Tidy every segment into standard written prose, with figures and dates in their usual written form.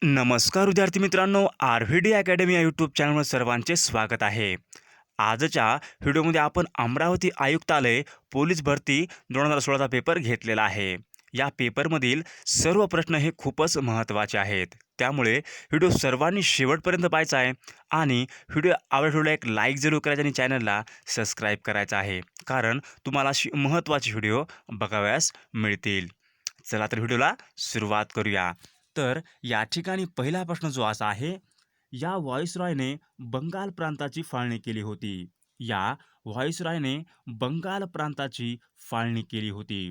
नमस्कार विद्यार्थी मित्रांनो, आर-व्ही-डी अकॅडमी या यूट्यूब चॅनलवर सर्वांचे स्वागत आहे. आजच्या व्हिडिओमध्ये आपण अमरावती आयुक्तालय पोलीस भरती 2016चा पेपर घेतलेला आहे. या पेपरमधील सर्व प्रश्न हे खूपच महत्त्वाचे आहेत. त्यामुळे व्हिडिओ सर्वांनी शेवटपर्यंत पाहायचा आहे आणि व्हिडिओ आवडला एक लाईक जरूर करायचा आणि चॅनलला सबस्क्राईब करायचं आहे. कारण तुम्हाला अशी महत्त्वाची व्हिडिओ बघावयास मिळतील. चला तर व्हिडिओला सुरुवात करूया. तर या ठिकाणी पहिला प्रश्न जो असा आहे, या व्हॉइसरॉयने बंगाल प्रांताची फाळणी केली होती. या व्हॉइसरॉयने बंगाल प्रांताची फाळणी केली होती.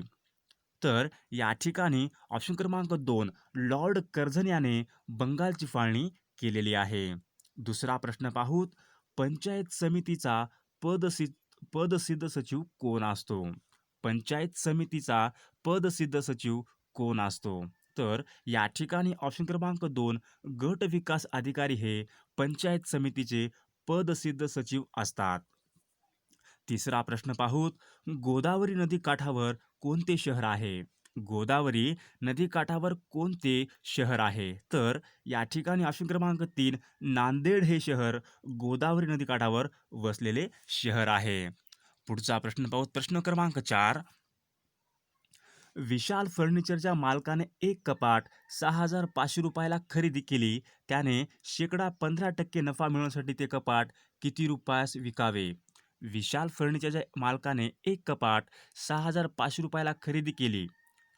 तर या ठिकाणी ऑप्शन क्रमांक 2 लॉर्ड कर्झन याने बंगालची फाळणी केलेली आहे. दुसरा प्रश्न पाहूत. पंचायत समितीचा पदसिद्ध सचिव कोण असतो? पंचायत समितीचा पदसिद्ध सचिव कोण असतो? तर या ठिकाणी ऑप्शन क्रमांक 2 गट विकास अधिकारी हे पंचायत समितीचे पदसिद्ध सचिव असतात. तिसरा प्रश्न पाहूत. गोदावरी नदी काठावर कोणते शहर आहे? गोदावरी नदी काठावर कोणते शहर आहे? तर या ठिकाणी ऑप्शन क्रमांक 3 नांदेड हे शहर गोदावरी नदी काठावर वसलेले शहर आहे. पुढचा प्रश्न पाहूत. प्रश्न क्रमांक 4 विशाल फर्निचरच्या मालकाने एक कपाट 6,500 रुपयाला खरेदी केली. त्याने शेकडा 15% नफा मिळवण्यासाठी ते कपाट किती रुपयास विकावे? विशाल फर्निचरच्या मालकाने एक कपाट 6,500 रुपयाला खरेदी केली.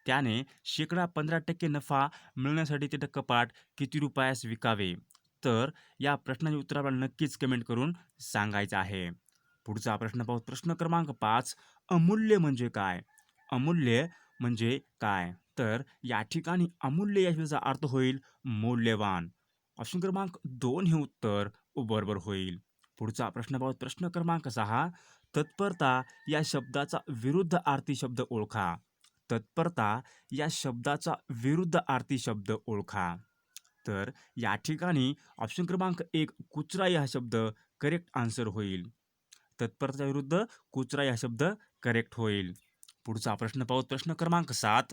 त्याने शेकडा 15% नफा मिळवण्यासाठी ते कपाट किती रुपयास विकावे? तर या प्रश्नाचे उत्तर आपल्याला नक्कीच कमेंट करून सांगायचं आहे. पुढचा प्रश्न पाहू. प्रश्न क्रमांक 5 अमूल्य म्हणजे काय? अमूल्य म्हणजे काय? तर या ठिकाणी अमूल्य या शब्दाचा अर्थ होईल मौल्यवान. ऑप्शन क्रमांक 2 हे उत्तर बरोबर होईल. पुढचा प्रश्न पाहू. प्रश्न क्रमांक 6 तत्परता या शब्दाचा विरुद्ध अर्थी शब्द ओळखा. तत्परता या शब्दाचा विरुद्ध अर्थी शब्द ओळखा. तर या ठिकाणी ऑप्शन क्रमांक 1 कुचराई हा शब्द करेक्ट आन्सर होईल. तत्परता विरुद्ध कुचराई हा शब्द करेक्ट होईल. पुढचा प्रश्न पाहू. प्रश्न क्रमांक 7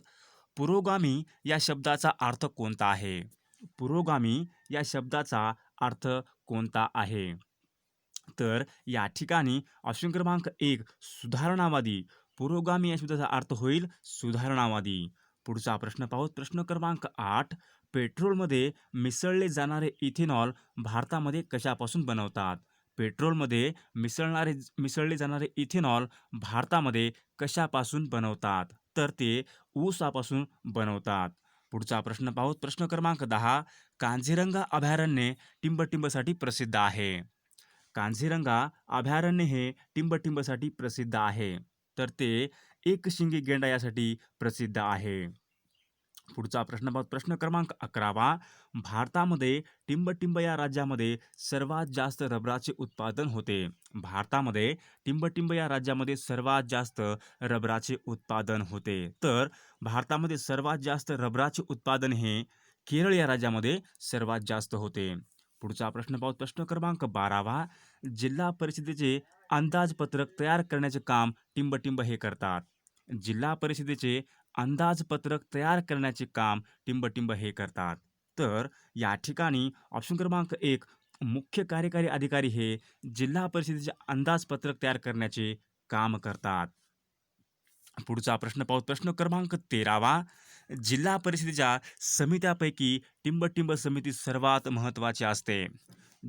पुरोगामी या शब्दाचा अर्थ कोणता आहे? पुरोगामी या शब्दाचा अर्थ कोणता आहे? तर या ठिकाणी ऑप्शन क्रमांक 1 सुधारणावादी. पुरोगामी या शब्दाचा अर्थ होईल सुधारणावादी. पुढचा प्रश्न पाहू. प्रश्न क्रमांक 8 पेट्रोलमध्ये मिसळले जाणारे इथेनॉल भारतामध्ये कशापासून बनवतात? पेट्रोलमध्ये मिसळले जाणारे इथेनॉल भारतामध्ये कशापासून बनवतात? तर ते ऊसापासून बनवतात. पुढचा प्रश्न पाहू. प्रश्न क्रमांक 10 काझीरंगा अभयारण्य टिंबटिंबसाठी प्रसिद्ध आहे. काझीरंगा अभयारण्य हे टिंबटिंबसाठी प्रसिद्ध आहे. तर ते एकशिंगी गेंडा यासाठी प्रसिद्ध आहे. पुढचा प्रश्न पाहू. प्रश्न क्रमांक 11 भारतामध्ये टिंबटिंब या राज्यामध्ये सर्वात जास्त रबराचे उत्पादन होते. भारतामध्ये टिंबटिंब या राज्यामध्ये सर्वात जास्त रबराचे उत्पादन होते. तर भारतामध्ये सर्वात जास्त रबराचे उत्पादन हे केरळ या राज्यामध्ये सर्वात जास्त होते. पुढचा प्रश्न पाहू. प्रश्न क्रमांक 12 जिल्हा परिषदेचे अंदाजपत्रक तयार करण्याचे काम टिंबटिंब हे करतात. जिल्हा परिषदेचे अंदाजपत्रक तयार करण्याचे काम टिंबटिंब हे करतात. तर या ठिकाणी ऑप्शन क्रमांक 1 मुख्य कार्यकारी अधिकारी हे जिल्हा परिषदेचे अंदाजपत्रक तयार करण्याचे काम करतात. पुढचा प्रश्न पाहू. प्रश्न क्रमांक 13 जिल्हा परिषदेच्या समित्यापैकी टिंबटिंब समिती सर्वात महत्त्वाची असते.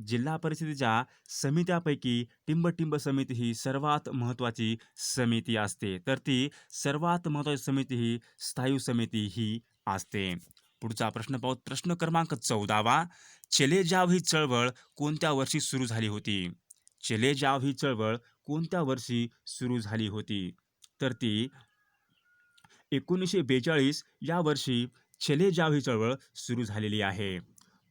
जिल्हा परिषदेच्या समित्यापैकी टिंबटिंब समिती ही सर्वात महत्त्वाची समिती असते. तर ती सर्वात महत्त्वाची समिती ही स्थायी समिती ही असते. पुढचा प्रश्न पाहू. प्रश्न क्रमांक 14 चले जाव ही चळवळ कोणत्या वर्षी सुरू झाली होती? चले जाव ही चळवळ कोणत्या वर्षी सुरू झाली होती? तर ती 1942 या वर्षी चले जाव ही चळवळ सुरू झालेली आहे.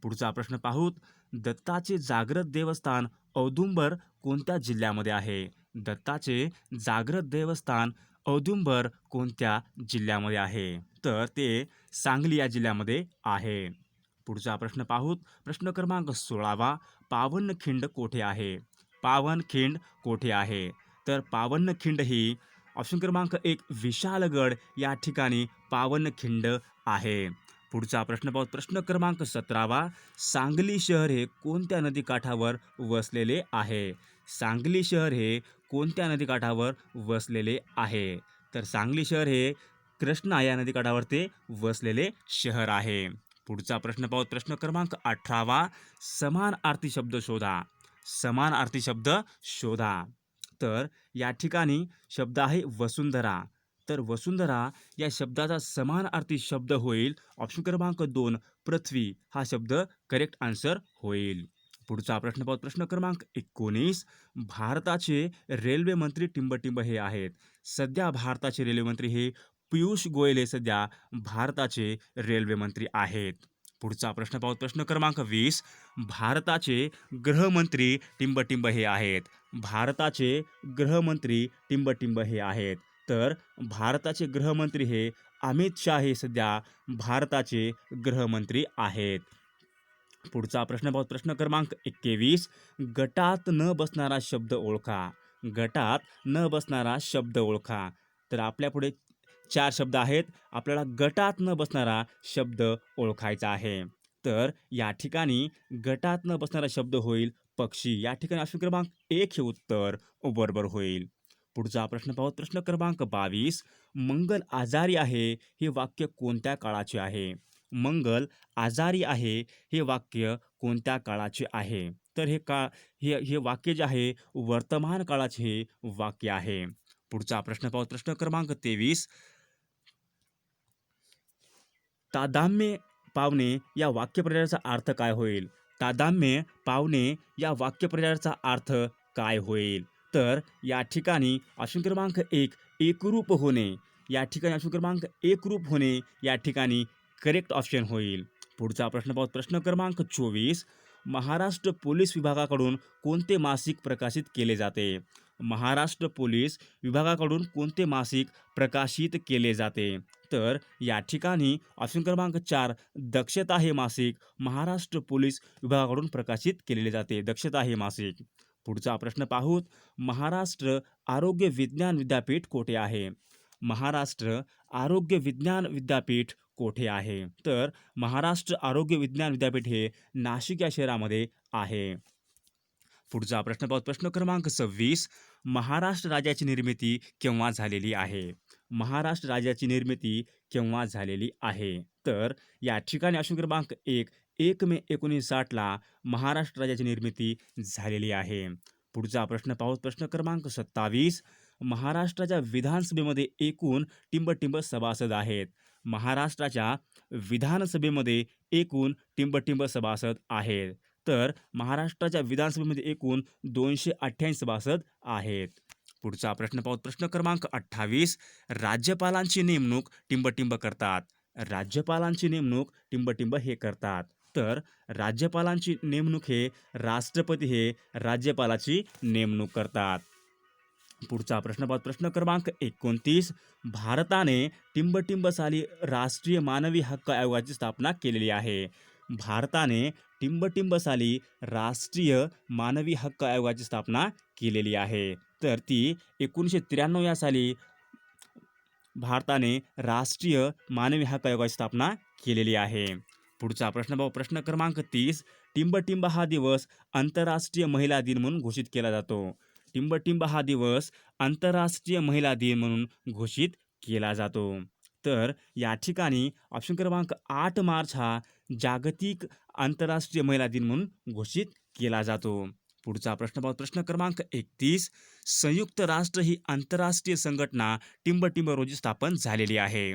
पुढचा प्रश्न पाहूत. दत्ताचे जागृत देवस्थान औदुंबर कोणत्या जिल्ह्यामध्ये आहे? दत्ताचे जागृत देवस्थान औदुंबर कोणत्या जिल्ह्यामध्ये आहे? तर ते सांगली या जिल्ह्यामध्ये आहे. पुढचा प्रश्न पाहूत. प्रश्न क्रमांक 16 पावनखिंड कोठे आहे? पावनखिंड कोठे आहे? तर पावनखिंड ही ऑप्शन क्रमांक 1 विशालगड या ठिकाणी पावनखिंड आहे. पुढचा प्रश्न पाहू. प्रश्न क्रमांक 17. सांगली शहर हे कोणत्या नदीकाठावर वसलेले आहे? सांगली शहर हे कोणत्या नदीकाठावर वसलेले आहे? तर सांगली शहर हे कृष्णा या नदीकाठावर ते वसलेले शहर आहे. पुढचा प्रश्न पाहू. प्रश्न क्रमांक 18. समान अर्थी शब्द शोधा. समान अर्थी शब्द शोधा. तर या ठिकाणी शब्द आहे वसुंधरा. तर वसुंधरा या शब्दाचा समान अर्थी शब्द होईल ऑप्शन क्रमांक 2 पृथ्वी हा शब्द करेक्ट आन्सर होईल. पुढचा प्रश्न पाहू. प्रश्न क्रमांक 19. भारताचे रेल्वे मंत्री टिंबटिंब हे आहेत. सध्या भारताचे रेल्वे मंत्री हे पियुष गोयल हे सध्या भारताचे रेल्वे मंत्री आहेत. पुढचा प्रश्न पाहू. प्रश्न क्रमांक 20. भारताचे गृहमंत्री टिंबटिंब हे आहेत. भारताचे गृहमंत्री टिंबटिंब हे आहेत. तर भारताचे गृहमंत्री हे अमित शाह हे सध्या भारताचे गृहमंत्री आहेत. पुढचा प्रश्न पाहू. प्रश्न क्रमांक 21. गटात न बसणारा शब्द ओळखा. गटात न बसणारा शब्द ओळखा. तर आपल्यापुढे 4 शब्द आहेत. आपल्याला गटात न बसणारा शब्द ओळखायचा आहे. तर या ठिकाणी गटात न बसणारा शब्द होईल पक्षी. या ठिकाणी ऑप्शन क्रमांक 1 हे उत्तर बरोबर होईल. पुढचा प्रश्न पाहू. प्रश्न क्रमांक 22. मंगल आजारी आहे हे वाक्य कोणत्या काळाचे आहे? मंगल आजारी आहे हे वाक्य कोणत्या काळाचे आहे? तर हे वाक्य जे आहे वर्तमान काळाचे हे वाक्य आहे. पुढचा प्रश्न पाहू. प्रश्न क्रमांक 23. तादाम्य पावणे या वाक्यप्रचाराचा अर्थ काय होईल? तादाम्य पावणे या वाक्यप्रचाराचा अर्थ काय होईल? तर या ठिकाणी ऑप्शन क्रमांक 1 एकरूप होणे. या ठिकाणी ऑप्शन क्रमांक 1 रूप होणे या ठिकाणी करेक्ट ऑप्शन होईल. पुढचा प्रश्न पाहू. प्रश्न क्रमांक 24. महाराष्ट्र पोलीस विभागाकडून कोणते मासिक प्रकाशित केले जाते? महाराष्ट्र पोलीस विभागाकडून कोणते मासिक प्रकाशित केले जाते? तर या ठिकाणी ऑप्शन क्रमांक 4 दक्षता हे मासिक महाराष्ट्र पोलीस विभागाकडून प्रकाशित केलेले जाते. दक्षता हे मासिक. पुढचा प्रश्न पाहूत. महाराष्ट्र आरोग्य विज्ञान विद्यापीठ कोठे आहे? महाराष्ट्र आरोग्य विज्ञान विद्यापीठ कोठे आहे? तर महाराष्ट्र आरोग्य विज्ञान विद्यापीठ हे नाशिक या शहरामध्ये आहे. पुढचा प्रश्न पाहू. प्रश्न क्रमांक 26. महाराष्ट्र राज्याची निर्मिती केव्हा झालेली आहे? महाराष्ट्र राज्याची निर्मिती केव्हा झालेली आहे? तर या ठिकाणी ऑप्शन क्रमांक 1 मे 1960ला महाराष्ट्र राज्याची निर्मिती झालेली आहे. पुढचा प्रश्न पाहू. प्रश्न क्रमांक 27. महाराष्ट्राच्या विधानसभेमध्ये एकूण टिंबटिंब सभासद आहेत. महाराष्ट्राच्या विधानसभेमध्ये एकूण टिंबटिंब सभासद आहेत. तर महाराष्ट्राच्या विधानसभेमध्ये एकूण 288 सभासद आहेत. पुढचा प्रश्न पाहू. प्रश्न क्रमांक 28. राज्यपालांची नेमणूक टिंबटिंब करतात. राज्यपालांची नेमणूक टिंबटिंब हे करतात. तर राज्यपालांची नेमणूक हे राष्ट्रपती हे राज्यपालाची नेमणूक करतात. पुढचा प्रश्न पाहू. प्रश्न क्रमांक 29. भारताने टिंबटिंब साली राष्ट्रीय मानवी हक्क आयोगाची स्थापना केलेली आहे. भारताने टिंबटिंब साली राष्ट्रीय मानवी हक्क आयोगाची स्थापना केलेली आहे. तर ती 1993 या साली भारताने राष्ट्रीय मानवी हक्क आयोगाची स्थापना केलेली आहे. पुढचा प्रश्न पाहू. प्रश्न क्रमांक 30. टिंबटिंब हा दिवस आंतरराष्ट्रीय महिला दिन म्हणून घोषित केला जातो. टिंबटिंब हा दिवस आंतरराष्ट्रीय महिला दिन म्हणून घोषित केला जातो. तर या ठिकाणी ऑप्शन क्रमांक 8 मार्च हा जागतिक आंतरराष्ट्रीय महिला दिन म्हणून घोषित केला जातो. पुढचा प्रश्न पाहू. प्रश्न क्रमांक 31. संयुक्त राष्ट्र ही आंतरराष्ट्रीय संघटना टिंबटिंब रोजी स्थापन झालेली आहे.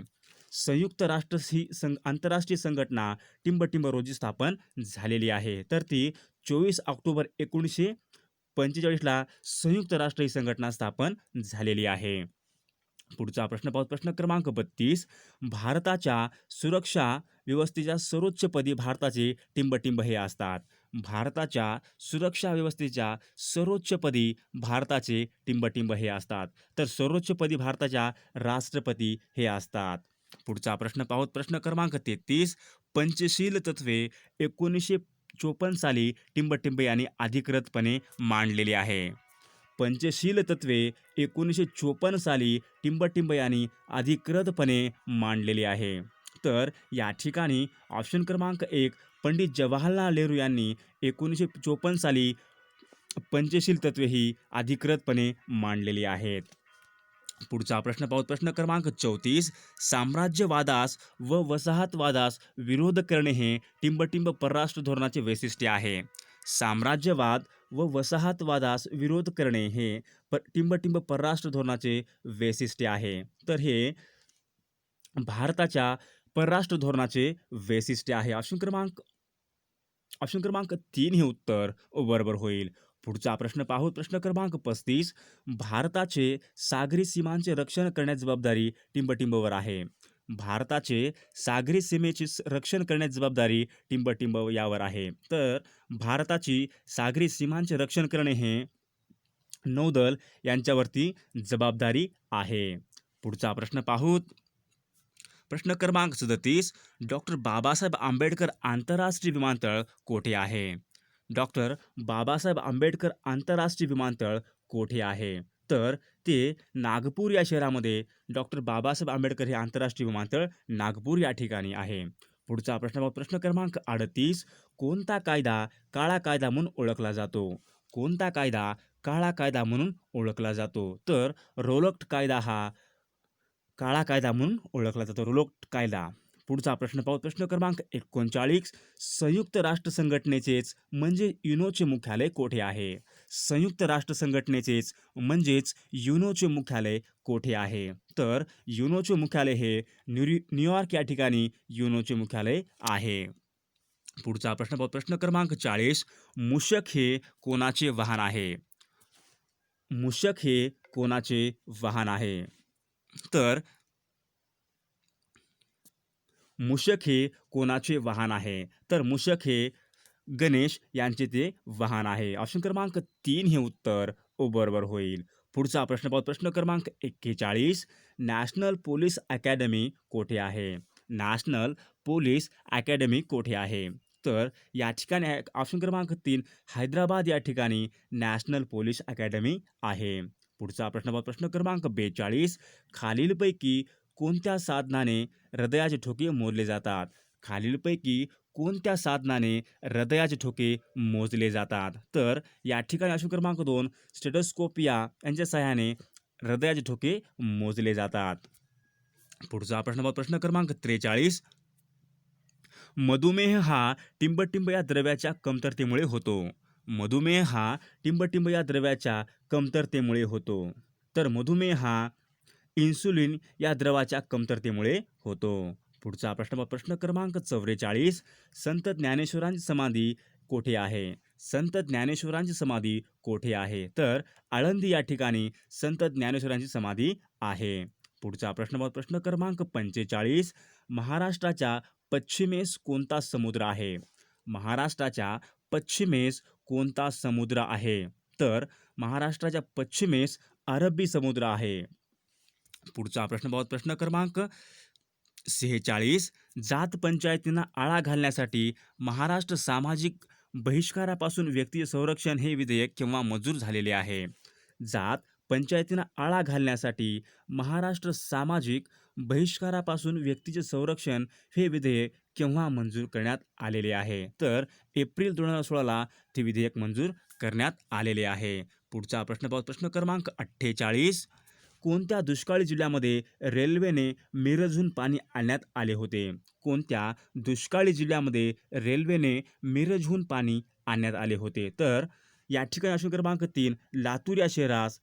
संयुक्त राष्ट्र ही आंतरराष्ट्रीय संघटना टिंबटिंब रोजी स्थापन झालेली आहे. तर ती 24 ऑक्टोबर 1945ला संयुक्त राष्ट्र ही संघटना स्थापन झालेली आहे. पुढचा प्रश्न पाहू. प्रश्न क्रमांक 32. भारताच्या सुरक्षा व्यवस्थेच्या सर्वोच्चपदी भारताचे टिंबटिंब हे असतात. भारताच्या सुरक्षा व्यवस्थेच्या सर्वोच्चपदी भारताचे टिंबटिंब हे असतात. तर सर्वोच्चपदी भारताच्या राष्ट्रपती हे असतात. पुढचा प्रश्न पाहू. प्रश्न क्रमांक 33. पंचशील तत्वे 1954 साली टिंबटिंब यांनी अधिकृतपणे मांडलेली आहे. पंचशील तत्वे 1954 साली टिंबटिंब यांनी अधिकृतपणे मांडलेली आहे. तर या ठिकाणी ऑप्शन क्रमांक 1 पंडित जवाहरलाल नेहरू यांनी 1954 साली पंचशील तत्त्वे ही अधिकृतपणे मांडलेली आहेत. पुढचा प्रश्न पाहू. प्रश्न क्रमांक 34. साम्राज्यवादास व वसाहतवादास विरोध करणे हे टिंबटिंब परराष्ट्र धोरणाचे वैशिष्ट्य आहे. साम्राज्यवाद व वसाहतवादास विरोध करणे हे टिंबटिंब परराष्ट्र धोरणाचे वैशिष्ट्य आहे. तर हे भारताच्या परराष्ट्र धोरणाचे वैशिष्ट्य आहे. ऑप्शन क्रमांक 3 हे उत्तर बरोबर होईल. पुढचा प्रश्न पाहू. प्रश्न क्रमांक 35. भारताचे सागरी सीमांचे रक्षण करण्याची जबाबदारी टिंबटिंबवर आहे. भारताचे सागरी सीमेचे रक्षण करण्याची जबाबदारी टिंबटिंब यावर आहे. तर भारताची सागरी सीमांचे रक्षण करणे हे नौदल यांच्यावरती जबाबदारी आहे. पुढचा प्रश्न पाहू. प्रश्न क्रमांक 37. डॉक्टर बाबासाहेब आंबेडकर आंतरराष्ट्रीय विमानतळ कोठे आहे? डॉक्टर बाबासाहेब आंबेडकर आंतरराष्ट्रीय विमानतळ कोठे आहे? तर ते नागपूर या शहरामध्ये डॉक्टर बाबासाहेब आंबेडकर हे आंतरराष्ट्रीय विमानतळ नागपूर या ठिकाणी आहे. पुढचा प्रश्न क्रमांक 38. कोणता कायदा काळा कायदा म्हणून ओळखला जातो? कोणता कायदा काळा कायदा म्हणून ओळखला जातो? तर रोलक्ट कायदा हा काळा कायदा म्हणून ओळखला जातो. रोलक्ट कायदा. पुढचा प्रश्न पाहू. प्रश्न क्रमांक 39. संयुक्त राष्ट्र संघटनेचेच म्हणजे युनोचे मुख्यालय कोठे आहे? संयुक्त राष्ट्र संघटनेचेच म्हणजेच युनोचे मुख्यालय कोठे आहे? तर युनोचे मुख्यालय हे न्यूयॉर्क या ठिकाणी युनोचे मुख्यालय आहे. पुढचा प्रश्न पाहू. प्रश्न क्रमांक 40. मूषक हे कोणाचे वाहन आहे? मूषक हे कोणाचे वाहन आहे? तर मूषक हे कोणाचे वाहन आहे? तर मूषक हे गणेश यांचे ते वाहन आहे. ऑप्शन क्रमांक 3 हे उत्तर बरोबर होईल. पुढचा प्रश्न पाहू. प्रश्न क्रमांक 41. नॅशनल पोलीस अकॅडमी कोठे आहे? नॅशनल पोलीस अकॅडमी कोठे आहे? तर या ठिकाणी ऑप्शन क्रमांक 3 हैदराबाद या ठिकाणी नॅशनल पोलीस अकॅडमी आहे. पुढचा प्रश्न पाहू. प्रश्न क्रमांक 42. खालीलपैकी कोणत्या साधनाने हृदयाचे ठोके मोजले जातात? खालीलपैकी कोणत्या साधनाने हृदयाचे ठोके मोजले जातात? तर या ठिकाणी ऑप्शन क्रमांक 2 स्टेथोस्कोपिया यांच्या सहाय्याने हृदयाचे ठोके मोजले जातात. पुढचा प्रश्न क्रमांक 43. मधुमेह हा टिंबटिंब या द्रव्याच्या कमतरतेमुळे होतो. मधुमेह हा टिंबटिंब या द्रव्याच्या कमतरतेमुळे होतो. तर मधुमेह हा इन्सुलिन या द्रवाच्या कमतरतेमुळे होतो. पुढचा प्रश्न क्रमांक 44. संत ज्ञानेश्वरांची समाधी कोठे आहे? संत ज्ञानेश्वरांची समाधी कोठे आहे? तर आळंदी या ठिकाणी संत ज्ञानेश्वरांची समाधी आहे. पुढचा प्रश्न क्रमांक 45. महाराष्ट्राच्या पश्चिमेस कोणता समुद्र आहे? महाराष्ट्राच्या पश्चिमेस कोणता समुद्र आहे? तर महाराष्ट्राच्या पश्चिमेस अरबी समुद्र आहे. पुढचा प्रश्न क्रमांक 46. जात पंचायतींना आळा घालण्यासाठी महाराष्ट्र सामाजिक बहिष्कारापासून व्यक्तीचे संरक्षण हे विधेयक केव्हा मंजूर झालेले आहे? जात पंचायतींना आळा घालण्यासाठी महाराष्ट्र सामाजिक बहिष्कारापासून व्यक्तीचे संरक्षण हे विधेयक केव्हा मंजूर करण्यात आलेले आहे? तर एप्रिल 2016ला ते विधेयक मंजूर करण्यात आलेले आहे. पुढचा प्रश्न क्रमांक 48. कोणत्या दुष्काळी जिल्ह्यामध्ये रेल्वेने मिरजहून पाणी आणण्यात आले होते? कोणत्या दुष्काळी जिल्ह्यामध्ये रेल्वेने मिरजहून पाणी आणण्यात आले होते? तर या ठिकाणी ऑप्शन क्रमांक 3 लातूर या शहरास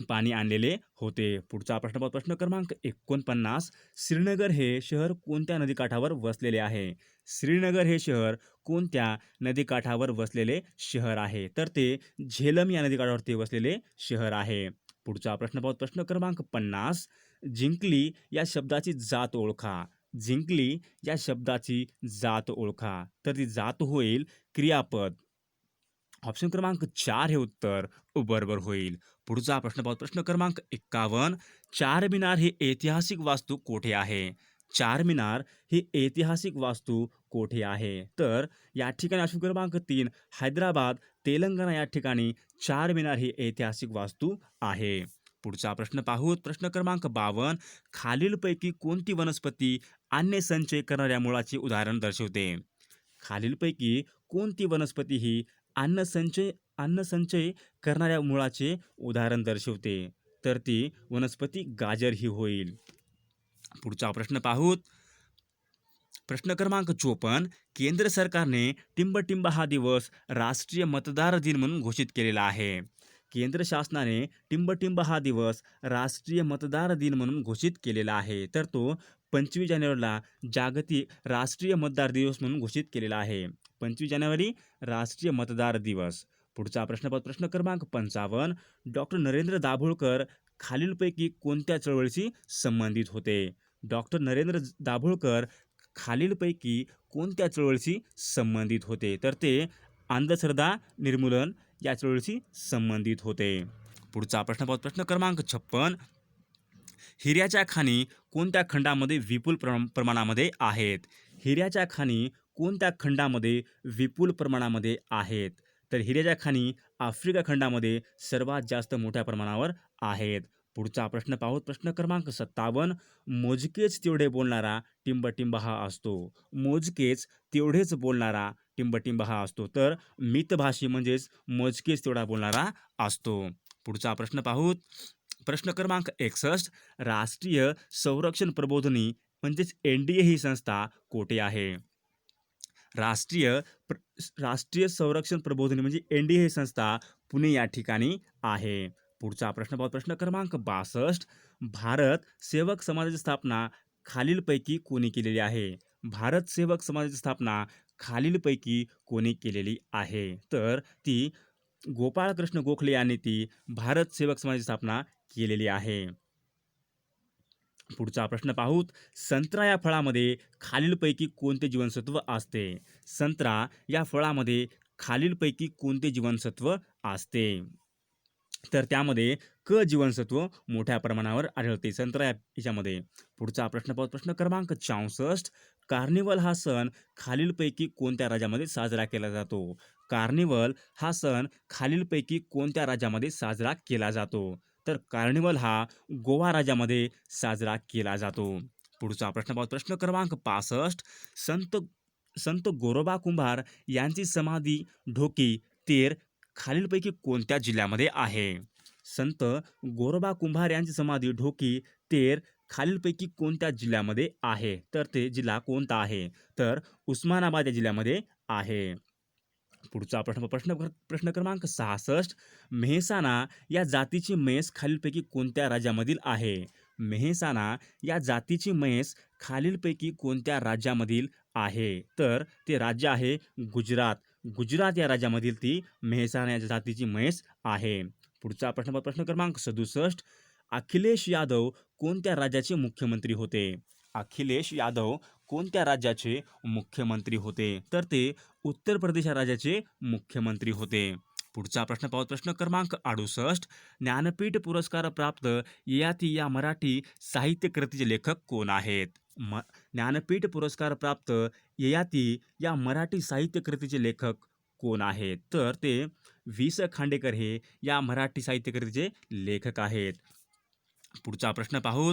पाणी आणलेले होते. पुढचा प्रश्न क्रमांक 49. श्रीनगर हे शहर कोणत्या नदीकाठावर वसलेले आहे? श्रीनगर हे शहर कोणत्या नदीकाठावर वसलेले शहर आहे? तर ते झेलम या नदीकाठावरती वसलेले शहर आहे. पुढचा प्रश्न क्रमांक 50. जिंकली या शब्दाची जात ओळखा. जिंकली या शब्दाची जात ओळखा. तर ती जात होईल क्रियापद. ऑप्शन क्रमांक 4 हे उत्तर बरोबर होईल. पुढचा प्रश्न क्रमांक 51. चारमिनार ही ऐतिहासिक वास्तू कोठे आहे? चारमिनार ही ऐतिहासिक वास्तू कोठे आहे? तर या ठिकाणी ऑप्शन क्रमांक 3 हैदराबाद तेलंगणा या ठिकाणी चारमिनार ही ऐतिहासिक वास्तू आहे. पुढचा प्रश्न पाहू. प्रश्न क्रमांक 52. खालीलपैकी कोणती वनस्पती अन्य संचय करणाऱ्या मुळाचे उदाहरण दर्शवते. खालीलपैकी कोणती वनस्पती ही अन्नसंचय करणाऱ्या मुळाचे उदाहरण दर्शवते? तर ती वनस्पती गाजर ही होईल. पुढचा प्रश्न पाहूत. प्रश्न क्रमांक 54. केंद्र सरकारने टिंबटिंब हा दिवस राष्ट्रीय मतदार दिन म्हणून घोषित केलेला आहे. केंद्र शासनाने टिंबटिंब हा दिवस राष्ट्रीय मतदार दिन म्हणून घोषित केलेला आहे. तर तो 25 जानेवारीला जागतिक राष्ट्रीय मतदार दिवस म्हणून घोषित केलेला आहे. 25 जानेवारी राष्ट्रीय मतदार दिवस. पुढचा प्रश्न पाहू. प्रश्न क्रमांक 55. डॉक्टर नरेंद्र दाभोळकर खालीलपैकी कोणत्या चळवळीशी संबंधित होते? डॉक्टर नरेंद्र दाभोळकर खालीलपैकी कोणत्या चळवळीशी संबंधित होते? तर ते अंधश्रद्धा निर्मूलन या चळवळीशी संबंधित होते. पुढचा प्रश्न पाहू. प्रश्न क्रमांक 56. हिऱ्याच्या खाणी कोणत्या खंडामध्ये विपुल प्रमाणामध्ये आहेत? हिऱ्याच्या खाणी कोणत्या खंडामध्ये विपुल प्रमाणामध्ये आहेत? तर हिऱ्याच्या खाणी आफ्रिका खंडामध्ये सर्वात जास्त मोठ्या प्रमाणावर आहेत. पुढचा प्रश्न पाहू. प्रश्न क्रमांक 57. मोजकेच तेवढे बोलणारा टिंबटिंब हा असतो. मोजकेच तेवढेच बोलणारा टिंबटिंब हा असतो. तर मितभाषी म्हणजेच मोजकेच तेवढा बोलणारा असतो. पुढचा प्रश्न पाहू. प्रश्न क्रमांक 61. राष्ट्रीय संरक्षण प्रबोधिनी म्हणजेच NDA ही संस्था कोठे आहे? राष्ट्रीय संरक्षण प्रबोधिनी म्हणजे NDA ही संस्था पुणे या ठिकाणी आहे. पुढचा प्रश्न पाहू. प्रश्न क्रमांक 62. भारत सेवक समाजाची स्थापना खालीलपैकी कोणी केलेली आहे? भारत सेवक समाजाची स्थापना खालीलपैकी कोणी केलेली आहे? तर ती गोपाळकृष्ण गोखले यांनी ती भारत सेवक समाजाची स्थापना केलेली आहे. पुढचा प्रश्न पाहूत. संत्रा या फळामध्ये खालीलपैकी कोणते जीवनसत्व असते? संत्रा या फळामध्ये खालीलपैकी कोणते जीवनसत्व असते? तर त्यामध्ये क जीवनसत्व मोठ्या प्रमाणावर आढळते संत्रा याच्यामध्ये. पुढचा प्रश्न पाहू. प्रश्न क्रमांक 64. कार्निवल हा सण खालीलपैकी कोणत्या राज्यामध्ये साजरा केला जातो? कार्निवल हा सण खालीलपैकी कोणत्या राज्यामध्ये साजरा केला जातो? तर कार्निवल हा गोवा राज्यामध्ये साजरा केला जातो. पुढचा प्रश्न पाहू. प्रश्न क्रमांक 65. संत संत गोरोबा कुंभार यांची समाधी ढोकी तेर खालीलपैकी कोणत्या जिल्ह्यामध्ये आहे? संत गोरोबा कुंभार यांची समाधी ढोकी तेर खालीलपैकी कोणत्या जिल्ह्यामध्ये आहे? तर ते जिल्हा कोणता आहे? तर उस्मानाबाद या जिल्ह्यामध्ये आहे. पुढचा प्रश्न क्रमांक 66. मेहसाणा या जातीची म्हैस खालीलपैकी कोणत्या राज्यामधील आहे? मेहसाणा या जातीची म्हैस खालीलपैकी कोणत्या राज्यामधील आहे? तर ते राज्य आहे गुजरात. गुजरात या राज्यामधील ती मेहसाणा या जातीची म्हैस आहे. पुढचा प्रश्न क्रमांक 67. अखिलेश यादव कोणत्या राज्याचे मुख्यमंत्री होते? अखिलेश यादव कोणत्या राज्याचे मुख्यमंत्री होते? तर ते उत्तर प्रदेश या राज्याचे मुख्यमंत्री होते. पुढचा प्रश्न पाहू. प्रश्न क्रमांक 68. ज्ञानपीठ पुरस्कार प्राप्त ययाती या मराठी साहित्य कृतीचे लेखक कोण आहेत? ज्ञानपीठ पुरस्कार प्राप्त ययाती या मराठी साहित्य कृतीचे लेखक कोण आहेत? तर ते वि. स. खांडेकर हे या मराठी साहित्य कृतीचे लेखक आहेत. पुढचा प्रश्न पाहू.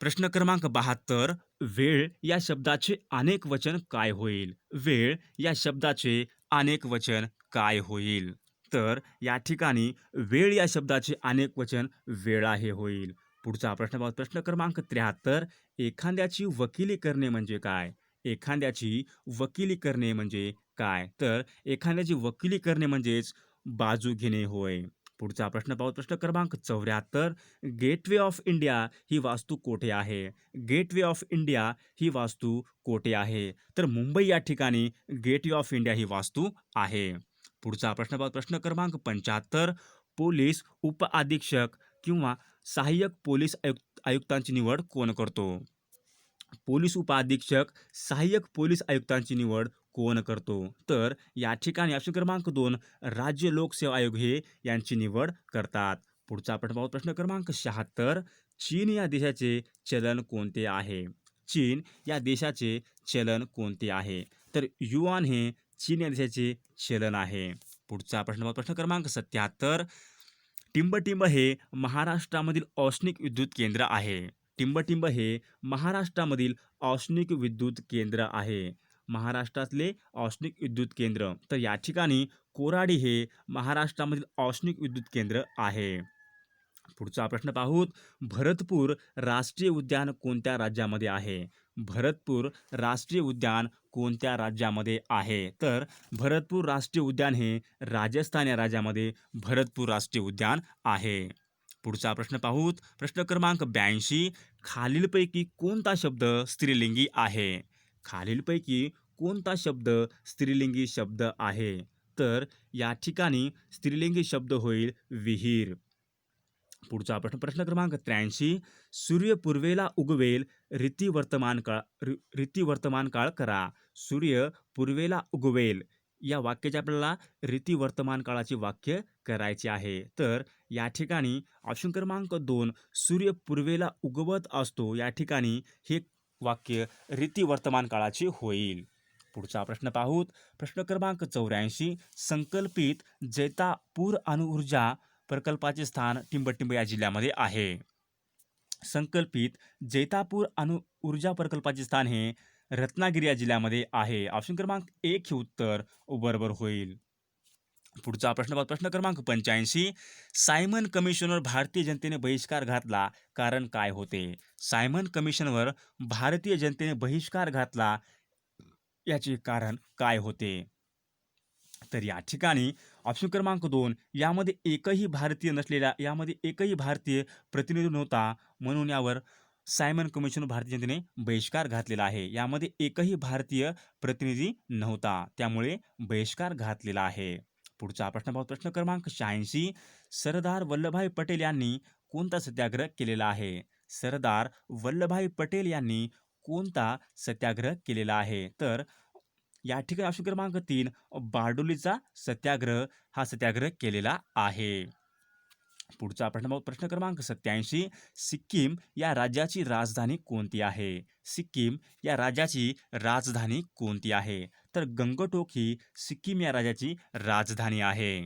प्रश्न क्रमांक 72. वेळ या शब्दाचे अनेक वचन काय होईल? वेळ या शब्दाचे अनेक वचन काय होईल? तर या ठिकाणी वेळ या शब्दाचे अनेक वचन वेळा हे होईल. पुढचा प्रश्न पाहू. प्रश्न क्रमांक 73. एखाद्याची वकिली करणे म्हणजे काय? एखाद्याची वकिली करणे म्हणजे काय? तर एखाद्याची वकिली करणे म्हणजेच बाजू घेणे होय. पुढचा प्रश्न पाहू. प्रश्न क्रमांक 74. गेटवे ऑफ इंडिया ही वास्तू कोठे आहे? गेटवे ऑफ इंडिया ही वास्तू कोठे आहे? तर मुंबई या ठिकाणी गेटवे ऑफ इंडिया ही वास्तू आहे. पुढचा प्रश्न पाहू. प्रश्न क्रमांक 75. पोलीस उपअधीक्षक किंवा सहाय्यक पोलीस आयुक्तांची निवड कोण करतो? पोलीस उपअधीक्षक सहाय्यक पोलीस आयुक्तांची निवड कोण करतो? तर या ठिकाणी ऑप्शन क्रमांक 2 राज्य लोकसेवा आयोग हे यांची निवड करतात. पुढचा प्रश्न क्रमांक 76. चीन या देशाचे चलन कोणते आहे? चीन या देशाचे चलन कोणते आहे? तर युआन हे चीन या देशाचे चलन आहे. पुढचा प्रश्न क्रमांक 77. टिंबटिंब हे महाराष्ट्रामधील औष्णिक विद्युत केंद्र आहे. टिंबटिंब हे महाराष्ट्रामधील औष्णिक विद्युत केंद्र आहे. महाराष्ट्रातले औष्णिक विद्युत केंद्र. तर या ठिकाणी कोराडी हे महाराष्ट्रामधील औष्णिक विद्युत केंद्र आहे. पुढचा प्रश्न पाहूत. भरतपूर राष्ट्रीय उद्यान कोणत्या राज्यामध्ये आहे? भरतपूर राष्ट्रीय उद्यान कोणत्या राज्यामध्ये आहे? तर भरतपूर राष्ट्रीय उद्यान हे राजस्थान या राज्यामध्ये भरतपूर राष्ट्रीय उद्यान आहे. पुढचा प्रश्न पाहूत. प्रश्न क्रमांक 82. खालीलपैकी कोणता शब्द स्त्रीलिंगी आहे? खालीलपैकी कोणता शब्द स्त्रीलिंगी शब्द आहे? तर या ठिकाणी स्त्रीलिंगी शब्द होईल विहीर. पुढचा प्रश्न प्रश्न क्रमांक 83. सूर्य पूर्वेला उगवेल रीती वर्तमान काळ करा. सूर्य पूर्वेला उगवेल या वाक्याचे आपल्याला रीती वर्तमान काळाचे वाक्य करायचे आहे. तर या ठिकाणी ऑप्शन क्रमांक 2 सूर्य पूर्वेला उगवत असतो या ठिकाणी हे वाक्य रीती वर्तमान काळाचे होईल. पुढचा प्रश्न पाहूत. प्रश्न क्रमांक 84. संकल्पित जैतापूर अणुऊर्जा प्रकल्पाचे स्थान टिंबटिंब या जिल्ह्यामध्ये आहे. संकल्पित जैतापूर अणुऊर्जा प्रकल्पाचे स्थान हे रत्नागिरी या जिल्ह्यामध्ये आहे. ऑप्शन क्रमांक 1 हे उत्तर बरोबर होईल. पुढचा प्रश्न प्रश्न क्रमांक 85. सायमन कमिशनवर भारतीय जनतेने बहिष्कार घातला, कारण काय होते? सायमन कमिशनवर भारतीय जनतेने बहिष्कार घातला याचे कारण काय होते? तर या ठिकाणी ऑप्शन क्रमांक 2 यामध्ये एकही भारतीय प्रतिनिधी नव्हता, म्हणून यावर सायमन कमिशन भारतीय जनतेने बहिष्कार घातलेला आहे. यामध्ये एकही भारतीय प्रतिनिधी नव्हता, त्यामुळे बहिष्कार घातलेला आहे. पुढचा प्रश्न पाहू. प्रश्न क्रमांक 86. सरदार वल्लभभाई पटेल यांनी कोणता सत्याग्रह केलेला आहे? सरदार वल्लभभाई पटेल यांनी कोणता सत्याग्रह केलेला आहे? तर या ठिकाणी ऑप्शन क्रमांक 3 बारडोलीचा सत्याग्रह हा सत्याग्रह केलेला आहे. पुढचा प्रश्न प्रश्न क्रमांक 87. सिक्कीम या राज्याची राजधानी कोणती आहे? सिक्कीम या राज्याची राजधानी कोणती आहे? तर गंगटोक ही सिक्कीम या राज्याची राजधानी आहे.